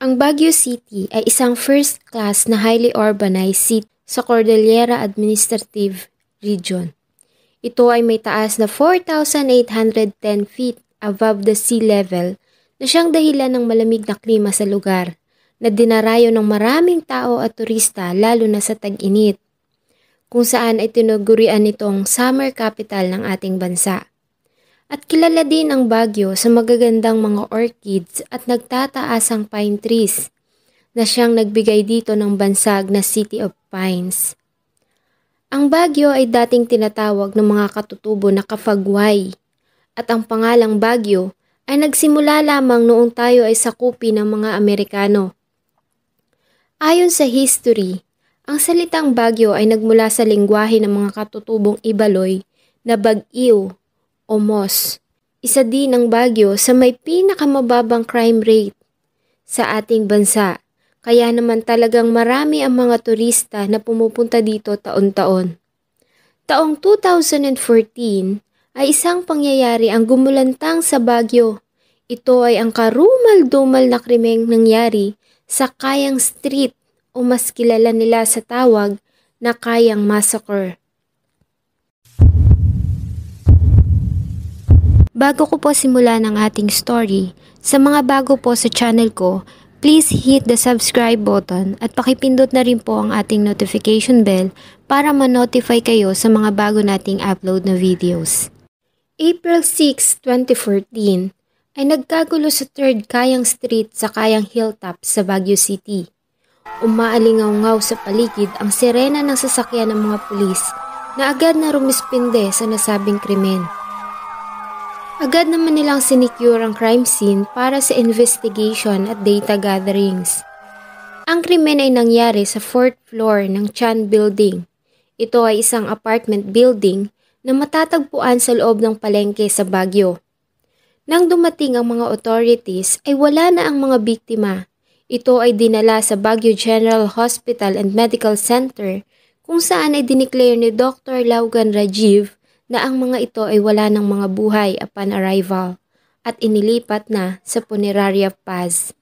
Ang Baguio City ay isang first-class na highly urbanized city sa Cordillera Administrative Region. Ito ay may taas na 4,810 feet above the sea level na siyang dahilan ng malamig na klima sa lugar na dinarayo ng maraming tao at turista lalo na sa tag-init, kung saan ay tinugurian itong summer capital ng ating bansa. At kilala din ang Baguio sa magagandang mga orchids at nagtataasang pine trees na siyang nagbigay dito ng bansag na City of Pines. Ang Baguio ay dating tinatawag ng mga katutubo na Kafagway at ang pangalang Baguio ay nagsimula lamang noong tayo ay sakupi ng mga Amerikano. Ayon sa history, ang salitang Baguio ay nagmula sa lengguwahe ng mga katutubong Ibaloy na Bag-iw o Mos. Isa din ang Baguio sa may pinakamababang crime rate sa ating bansa. Kaya naman talagang marami ang mga turista na pumupunta dito taon-taon. Taong 2014 ay isang pangyayari ang gumulantang sa Baguio. Ito ay ang karumal-dumal na krimeng nangyari sa Kayang Street o mas kilala nila sa tawag na Kayang Massacre. Bago ko po simulan ang ating story, sa mga bago po sa channel ko, please hit the subscribe button at pakipindot na rin po ang ating notification bell para ma-notify kayo sa mga bago nating upload na videos. April 6, 2014 ay nagkagulo sa 3rd Kayang Street sa Kayang Hilltop sa Baguio City. Umaalingaw-ngaw sa paligid ang sirena ng sasakyan ng mga pulis na agad na rumispinde sa nasabing krimen. Agad naman nilang sinecure ang crime scene para sa investigation at data gatherings. Ang krimen ay nangyari sa 4th floor ng Chan Building. Ito ay isang apartment building na matatagpuan sa loob ng palengke sa Baguio. Nang dumating ang mga authorities ay wala na ang mga biktima. Ito ay dinala sa Baguio General Hospital and Medical Center kung saan ay dineclare ni Dr. Laugan Rajiv na ang mga ito ay wala ng mga buhay upon arrival at inilipat na sa Funeraria Paz.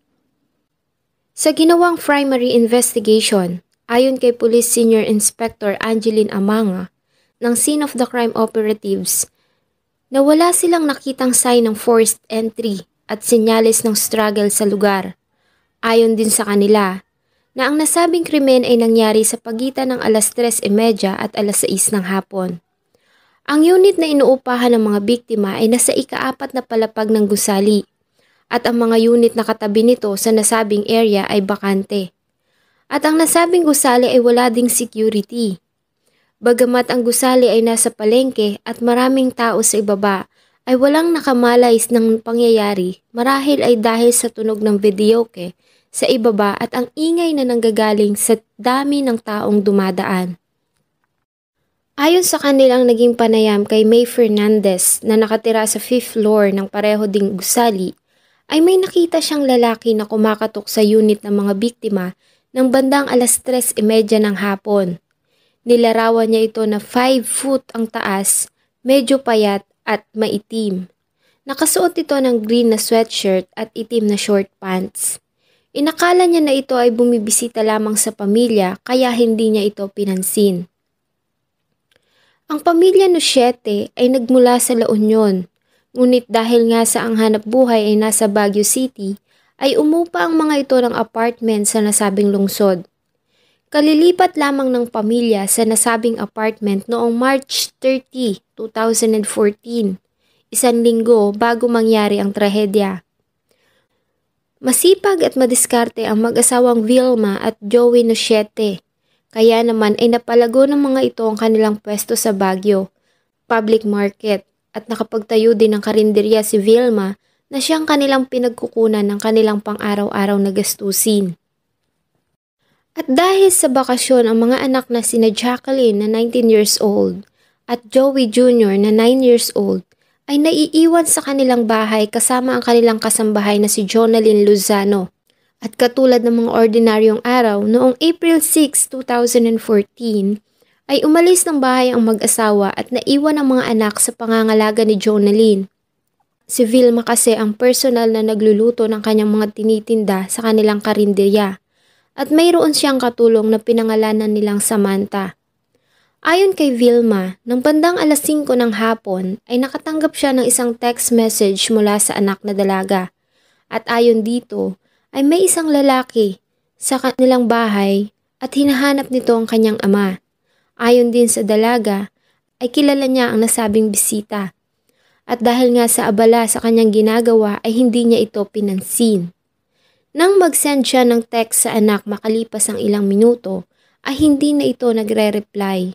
Sa ginawang primary investigation, ayon kay Police Senior Inspector Angeline Amanga ng Scene of the Crime Operatives, na wala silang nakitang sign ng forced entry at senyales ng struggle sa lugar. Ayon din sa kanila, na ang nasabing krimen ay nangyari sa pagitan ng alas 3:30 at alas 6 ng hapon. Ang unit na inuupahan ng mga biktima ay nasa ika-4 na palapag ng gusali at ang mga unit na katabi nito sa nasabing area ay bakante. At ang nasabing gusali ay wala ding security. Bagamat ang gusali ay nasa palengke at maraming tao sa ibaba, ay walang nakamalay ng pangyayari marahil ay dahil sa tunog ng videoke sa ibaba at ang ingay na nanggagaling sa dami ng taong dumadaan. Ayon sa kanilang naging panayam kay May Fernandez na nakatira sa 5th floor ng pareho ding gusali, ay may nakita siyang lalaki na kumakatok sa unit ng mga biktima ng bandang alas 3:30 ng hapon. Nilarawan niya ito na 5 foot ang taas, medyo payat at maitim. Nakasuot ito ng green na sweatshirt at itim na short pants. Inakala niya na ito ay bumibisita lamang sa pamilya kaya hindi niya ito pinansin. Ang pamilya Nusiete ay nagmula sa La Union, ngunit dahil nga sa ang hanap buhay ay nasa Baguio City, ay umupa ang mga ito ng apartment sa nasabing lungsod. Kalilipat lamang ng pamilya sa nasabing apartment noong March 30, 2014, isang linggo bago mangyari ang trahedya. Masipag at madiskarte ang mag-asawang Vilma at Joey Nusiete. Kaya naman ay napalago ng mga ito ang kanilang pwesto sa Baguio, public market, at nakapagtayo din ng karinderya si Vilma na siyang kanilang pinagkukunan ng kanilang pang-araw-araw na gastusin. At dahil sa bakasyon ang mga anak na sina Jacqueline na 19 years old at Joey Jr. na 9 years old ay naiiwan sa kanilang bahay kasama ang kanilang kasambahay na si Jonalyn Lozano. At katulad ng mga ordinaryong araw, noong April 6, 2014, ay umalis ng bahay ang mag-asawa at naiwan ang mga anak sa pangangalaga ni Jonalyn. Si Vilma kasi ang personal na nagluluto ng kanyang mga tinitinda sa kanilang karinderya at mayroon siyang katulong na pinangalanan nilang Samantha. Ayon kay Vilma, nang bandang 5:00 ng hapon ay nakatanggap siya ng isang text message mula sa anak na dalaga. At ayon dito ay may isang lalaki sa kanilang bahay at hinahanap nito ang kanyang ama. Ayon din sa dalaga ay kilala niya ang nasabing bisita. At dahil nga sa abala sa kanyang ginagawa ay hindi niya ito pinansin. Nang mag-send siya ng text sa anak makalipas ang ilang minuto ay hindi na ito nagre-reply.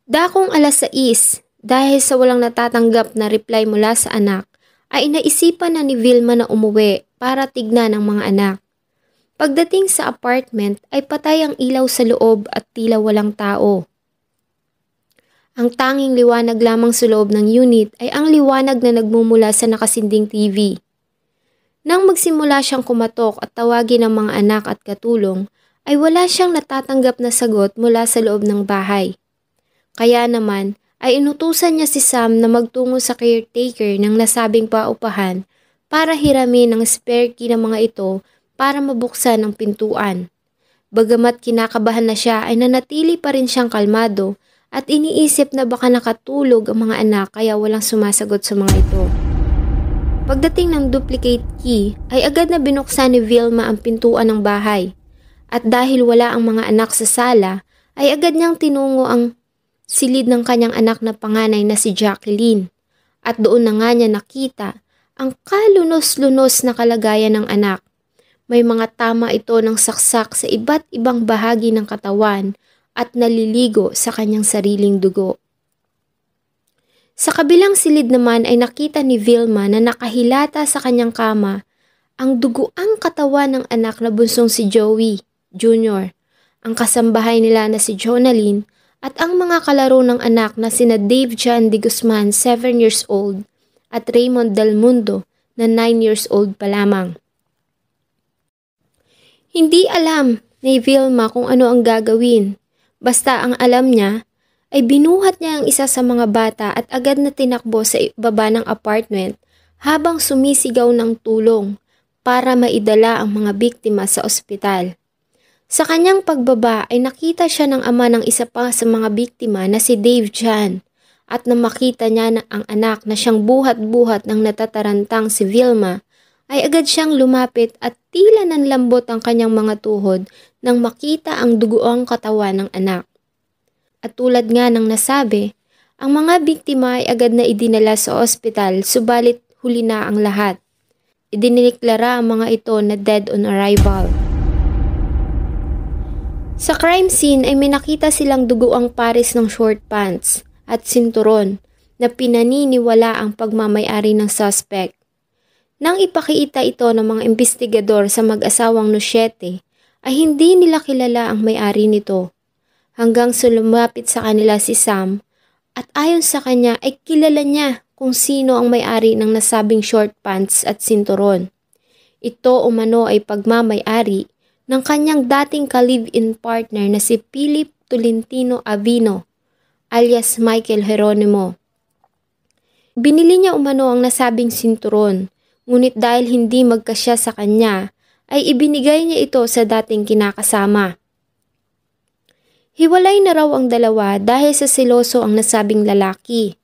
Dakong 6:00 dahil sa walang natatanggap na reply mula sa anak ay naisipan na ni Vilma na umuwi para tignan ang mga anak. Pagdating sa apartment ay patay ang ilaw sa loob at tila walang tao. Ang tanging liwanag lamang sa loob ng unit ay ang liwanag na nagmumula sa nakasinding TV. Nang magsimula siyang kumatok at tawagin ang mga anak at katulong, ay wala siyang natatanggap na sagot mula sa loob ng bahay. Kaya naman ay inutusan niya si Sam na magtungo sa caretaker ng nasabing paupahan para hiramin ang spare key ng mga ito para mabuksan ang pintuan. Bagamat kinakabahan na siya ay nanatili pa rin siyang kalmado at iniisip na baka nakatulog ang mga anak kaya walang sumasagot sa mga ito. Pagdating ng duplicate key ay agad na binuksan ni Vilma ang pintuan ng bahay. At dahil wala ang mga anak sa sala ay agad niyang tinungo ang silid ng kanyang anak na panganay na si Jacqueline. At doon na nga niya nakita ang kalunos-lunos na kalagayan ng anak. May mga tama ito ng saksak sa iba't ibang bahagi ng katawan at naliligo sa kanyang sariling dugo. Sa kabilang silid naman ay nakita ni Vilma na nakahilata sa kanyang kama ang duguang katawan ng anak na bunsong si Joey Jr., ang kasambahay nila na si Jonalyn at ang mga kalaro ng anak na sina Dave John de Guzman, 7 years old, at Raymond Del Mundo na 9 years old pa lamang. Hindi alam ni Vilma kung ano ang gagawin. Basta ang alam niya ay binuhat niya ang isa sa mga bata at agad na tinakbo sa baba ng apartment habang sumisigaw ng tulong para maidala ang mga biktima sa ospital. Sa kanyang pagbaba ay nakita siya ng ama ng isa pa sa mga biktima na si Dave John at nang makita niya na ang anak na siyang buhat-buhat ng natatarantang si Vilma ay agad siyang lumapit at tila nanlambot ang kanyang mga tuhod nang makita ang duguang katawan ng anak. At tulad nga ng nasabi, ang mga biktima ay agad na idinala sa ospital subalit huli na ang lahat. Idineklara ang mga ito na dead on arrival. Sa crime scene ay may nakita silang duguang pares ng short pants at sinturon na pinaniniwala ang pagmamay-ari ng suspect. Nang ipakita ito ng mga investigador sa mag-asawang Nosyete, ay hindi nila kilala ang may-ari nito. Hanggang sa lumapit sa kanila si Sam at ayon sa kanya ay kilala niya kung sino ang may-ari ng nasabing short pants at sinturon. Ito umano ay pagmamay-ari ng kanyang dating ka-live-in partner na si Philip Tolentino Avino alias Michael Jeronimo. Binili niya umano ang nasabing sinturon, ngunit dahil hindi magkasya sa kanya, ay ibinigay niya ito sa dating kinakasama. Hiwalay na raw ang dalawa dahil sa seloso ang nasabing lalaki,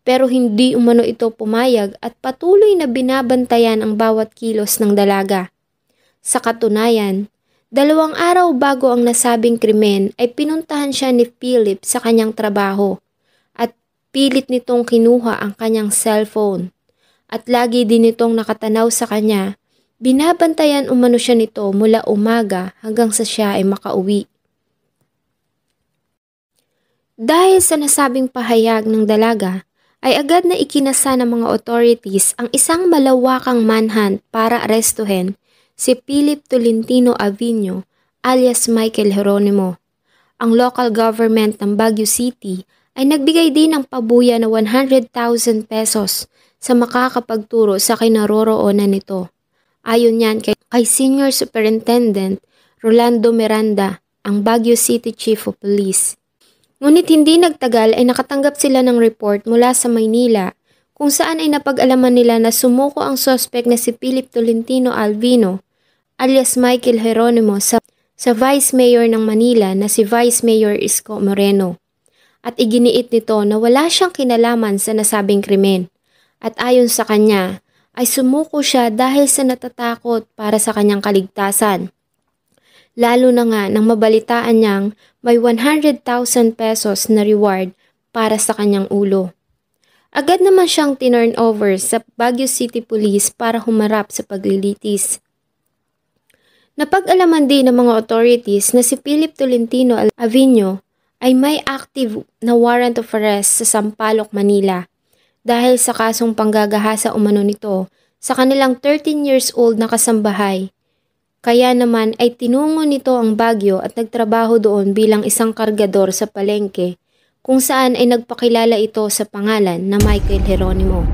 pero hindi umano ito pumayag at patuloy na binabantayan ang bawat kilos ng dalaga. Sa katunayan, 2 araw bago ang nasabing krimen ay pinuntahan siya ni Philip sa kanyang trabaho at pilit nitong kinuha ang kanyang cellphone at lagi din itong nakatanaw sa kanya. Binabantayan umano siya nito mula umaga hanggang sa siya ay makauwi. Dahil sa nasabing pahayag ng dalaga, ay agad na ikinasa ng mga authorities ang isang malawakang manhunt para arestuhin si Philip Tolentino Avino alias Michael Jeronimo. Ang local government ng Baguio City ay nagbigay din ng pabuya na 100,000 pesos sa makakapagturo sa kinaroroonan nito. Ayon yan kay Senior Superintendent Rolando Miranda, ang Baguio City Chief of Police. Ngunit hindi nagtagal ay nakatanggap sila ng report mula sa Maynila kung saan ay napag-alaman nila na sumuko ang suspect na si Philip Tolentino Alvino alias Michael Jeronimo sa Vice Mayor ng Manila na si Vice Mayor Isko Moreno. At iginiit nito na wala siyang kinalaman sa nasabing krimen. At ayon sa kanya, ay sumuko siya dahil sa natatakot para sa kanyang kaligtasan. Lalo na nga nang mabalitaan niyang may 100,000 pesos na reward para sa kanyang ulo. Agad naman siyang tinurn over sa Baguio City Police para humarap sa paglilitis. Napag-alaman din ng mga authorities na si Philip Tolentino Alvino ay may active na warrant of arrest sa Sampaloc, Manila dahil sa kasong panggagahasa umano nito sa kanilang 13 years old na kasambahay. Kaya naman ay tinungo nito ang Baguio at nagtrabaho doon bilang isang kargador sa palengke kung saan ay nagpakilala ito sa pangalan na Michael Jeronimo.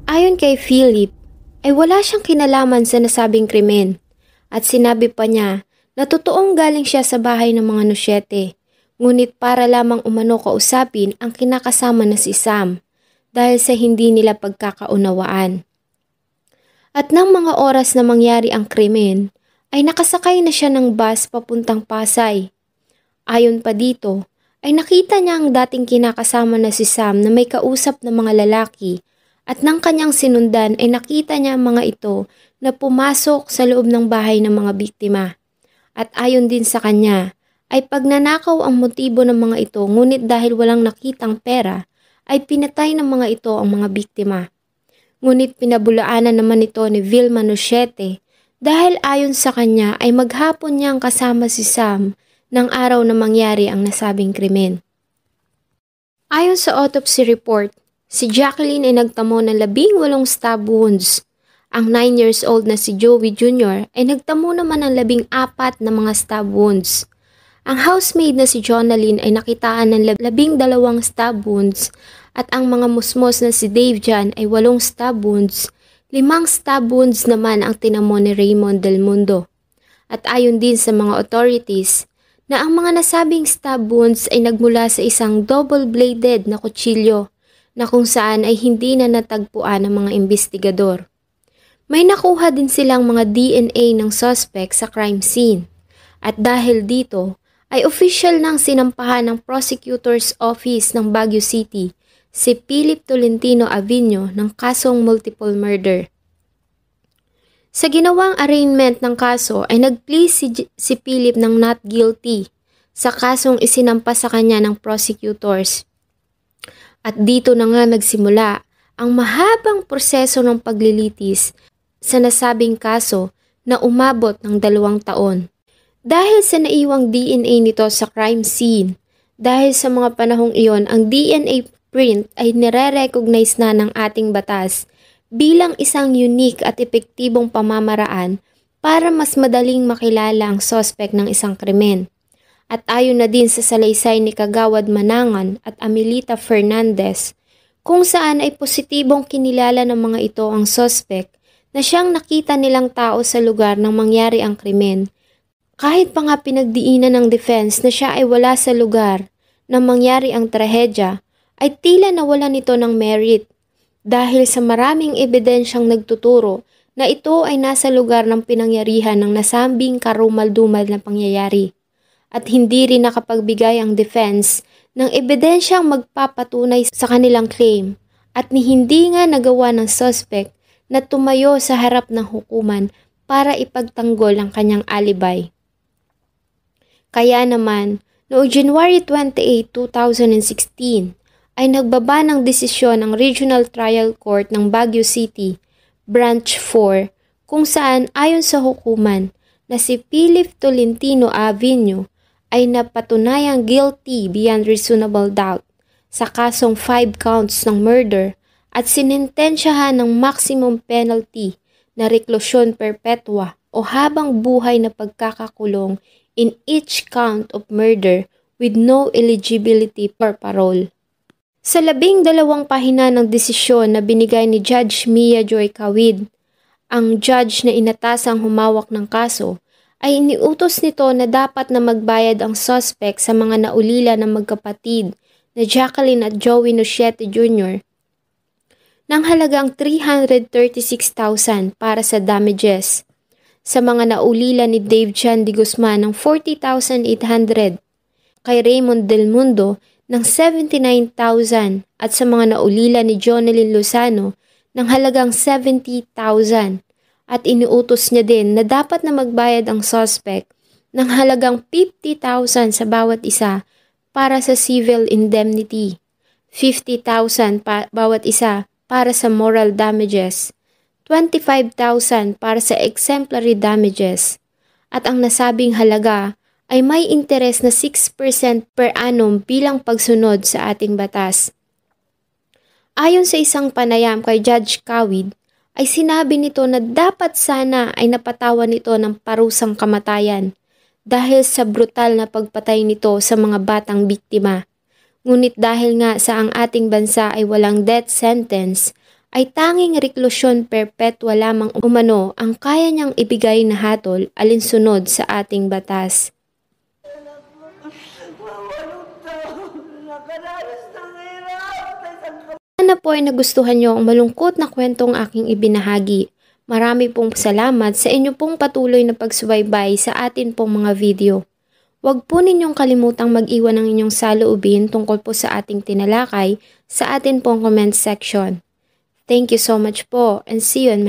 Ayon kay Philip, ay wala siyang kinalaman sa nasabing krimen at sinabi pa niya na totoong galing siya sa bahay ng mga Nosyete, ngunit para lamang umano kausapin ang kinakasama na si Sam dahil sa hindi nila pagkakaunawaan. At nang mga oras na mangyari ang krimen, ay nakasakay na siya ng bus papuntang Pasay. Ayon pa dito, ay nakita niya ang dating kinakasama na si Sam na may kausap na mga lalaki at nang kanyang sinundan ay nakita niya ang mga ito na pumasok sa loob ng bahay ng mga biktima. At ayon din sa kanya, ay pagnanakaw ang motibo ng mga ito ngunit dahil walang nakitang pera, ay pinatay ng mga ito ang mga biktima. Ngunit pinabulaanan naman ito ni Vilma Nosyete dahil ayon sa kanya ay maghapon niyang kasama si Sam ng araw na mangyari ang nasabing krimen. Ayon sa autopsy report, si Jacqueline ay nagtamo ng 18 stab wounds. Ang 9 years old na si Joey Jr. ay nagtamo naman ng 14 na mga stab wounds. Ang housemaid na si Jonalyn ay nakitaan ng 12 stab wounds at ang mga musmos na si Dave Jan ay 8 stab wounds, 5 stab wounds naman ang tinamo ni Raymond Del Mundo. At ayon din sa mga authorities na ang mga nasabing stab wounds ay nagmula sa isang double-bladed na kutsilyo na kung saan ay hindi na natagpuan ng mga investigador. May nakuha din silang mga DNA ng suspect sa crime scene at dahil dito ay official nang sinampahan ng Prosecutor's Office ng Baguio City si Philip Tolentino Alvino ng kasong multiple murder. Sa ginawang arraignment ng kaso ay nag-plea si Philip ng not guilty sa kasong isinampa sa kanya ng prosecutors. At dito na nga nagsimula ang mahabang proseso ng paglilitis sa nasabing kaso na umabot ng 2 taon. Dahil sa naiwang DNA nito sa crime scene, dahil sa mga panahong iyon ang DNA print ay nire-recognize na ng ating batas bilang isang unique at epektibong pamamaraan para mas madaling makilala ang suspect ng isang krimen. At ayon na din sa salaysay ni Kagawad Manangan at Amelita Fernandez, kung saan ay positibong kinilala ng mga ito ang suspect na siyang nakita nilang tao sa lugar nang mangyari ang krimen. Kahit pa nga pinagdiinan ng defense na siya ay wala sa lugar nang mangyari ang trahedya, ay tila nawala nito ng merit dahil sa maraming ebidensyang nagtuturo na ito ay nasa lugar ng pinangyarihan ng nasabing karumal-dumal na pangyayari. At hindi rin nakapagbigay ang defense ng ebidensyang magpapatunay sa kanilang claim at hindi nga nagawa ng suspect na tumayo sa harap ng hukuman para ipagtanggol ang kanyang alibay. Kaya naman, noong January 28, 2016, ay nagbaba ng desisyon ang Regional Trial Court ng Baguio City, Branch 4, kung saan ayon sa hukuman na si Philip Tolentino Alvino ay napatunayang guilty beyond reasonable doubt sa kasong 5 counts ng murder at sinintensyahan ng maximum penalty na reklusyon perpetua o habang buhay na pagkakakulong in each count of murder with no eligibility for parole. Sa 12 pahina ng desisyon na binigay ni Judge Mia Joy Cawid, ang judge na inatasang humawak ng kaso ay iniutos nito na dapat na magbayad ang suspect sa mga naulila ng magkapatid na Jacqueline at Joey Nociete Jr. ng halagang 336,000 para sa damages. Sa mga naulila ni Dave Chan de Guzman ng 40,800, kay Raymond Del Mundo ng 79,000 at sa mga naulila ni Jonelyn Lozano ng halagang 70,000 at iniutos niya din na dapat na magbayad ang suspect ng halagang 50,000 sa bawat isa para sa civil indemnity, 50,000 bawat isa para sa moral damages, 25,000 para sa exemplary damages, at ang nasabing halaga ay may interes na 6% per annum bilang pagsunod sa ating batas. Ayon sa isang panayam kay Judge Kawid, ay sinabi nito na dapat sana ay napatawan nito ng parusang kamatayan dahil sa brutal na pagpatay nito sa mga batang biktima. Ngunit dahil nga sa ang ating bansa ay walang death sentence, ay tanging reklusyon perpetua lamang umano ang kaya niyang ibigay na hatol alinsunod sa ating batas. Sana po ay nagustuhan niyo ang malungkot na kwentong aking ibinahagi. Marami pong salamat sa inyo pong patuloy na pagsubaybay sa atin pong mga video. Huwag po ninyong kalimutang mag-iwan ng inyong saloobin tungkol po sa ating tinalakay sa atin pong comment section. Thank you so much po and see you on my